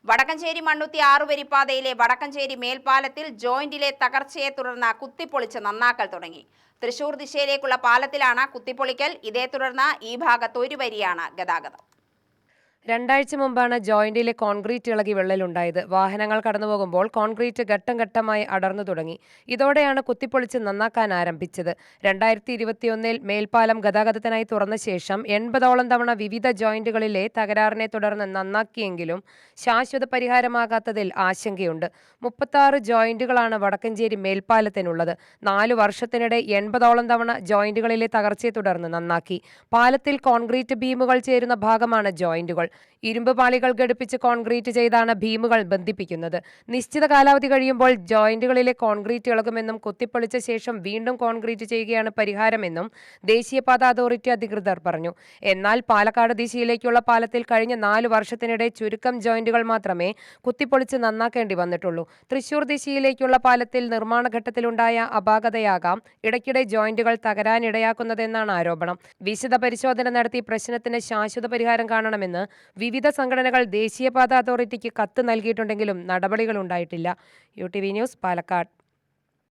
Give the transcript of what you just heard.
വടക്കഞ്ചേരി മണ്ണുത്തി ആറുവരിപ്പാതയിലെ വടക്കഞ്ചേരി മേൽപ്പാലത്തിൽ ജോയിന്റിലെ തകർച്ചയെ തുടർന്ന് കുത്തിപ്പൊളിച്ച് നന്നാക്കൽ തുടങ്ങി. തൃശൂർ ദിശയിലേക്കുള്ള പാലത്തിലാണ് കുത്തിപ്പൊളിക്കൽ. ഇതേ തുടർന്ന് ഈ ഭാഗത്ത് ഒരു വരിയാണ് ഗതാഗതം. രണ്ടാഴ്ച മുമ്പാണ് ജോയിന്റിലെ കോൺക്രീറ്റ് ഇളകി വിള്ളലുണ്ടായത്. വാഹനങ്ങൾ കടന്നുപോകുമ്പോൾ കോൺക്രീറ്റ് ഘട്ടം ഘട്ടമായി അടർന്നു തുടങ്ങി. ഇതോടെയാണ് കുത്തിപ്പൊളിച്ച് നന്നാക്കാൻ ആരംഭിച്ചത്. 2021 മേൽപ്പാലം ഗതാഗതത്തിനായി തുറന്ന ശേഷം 80ഓളം തവണ വിവിധ ജോയിന്റുകളിലെ തകരാറിനെ തുടർന്ന് നന്നാക്കിയെങ്കിലും ശാശ്വത പരിഹാരമാകാത്തതിൽ ആശങ്കയുണ്ട്. 36 ജോയിന്റുകളാണ് വടക്കഞ്ചേരി മേൽപ്പാലത്തിനുള്ളത്. 4 വർഷത്തിനിടെ 80ഓളം തവണ ജോയിന്റുകളിലെ തകർച്ചയെ തുടർന്ന് നന്നാക്കി. പാലത്തിൽ കോൺക്രീറ്റ് ബീമുകൾ ചേരുന്ന ഭാഗമാണ് ജോയിന്റുകൾ. ഇരുമ്പ് പാളികൾ ഘടിപ്പിച്ച് കോൺക്രീറ്റ് ചെയ്താണ് ബീമുകൾ ബന്ധിപ്പിക്കുന്നത്. നിശ്ചിത കാലാവധി കഴിയുമ്പോൾ ജോയിന്റുകളിലെ കോൺക്രീറ്റ് ഇളകുമെന്നും കുത്തിപ്പൊളിച്ച ശേഷം വീണ്ടും കോൺക്രീറ്റ് ചെയ്യുകയാണ് പരിഹാരമെന്നും ദേശീയപാത അതോറിറ്റി അധികൃതർ പറഞ്ഞു. എന്നാൽ പാലക്കാട് ദിശയിലേക്കുള്ള പാലത്തിൽ കഴിഞ്ഞ 4 വർഷത്തിനിടെ ചുരുക്കം ജോയിന്റുകൾ മാത്രമേ കുത്തിപ്പൊളിച്ച് നന്നാക്കേണ്ടി വന്നിട്ടുള്ളൂ. തൃശൂർ ദിശയിലേക്കുള്ള പാലത്തിൽ നിർമ്മാണ ഘട്ടത്തിലുണ്ടായ അപാകതയാകാം ഇടയ്ക്കിടെ ജോയിന്റുകൾ തകരാനിടയാക്കുന്നതെന്നാണ് ആരോപണം. വിശദ പരിശോധന നടത്തി പ്രശ്നത്തിന് ശാശ്വത പരിഹാരം കാണണമെന്ന് വിവിധ സംഘടനകൾ ദേശീയപാത അതോറിറ്റിക്ക് കത്ത് നൽകിയിട്ടുണ്ടെങ്കിലും നടപടികളുണ്ടായിട്ടില്ല. UTV news, Palakkad.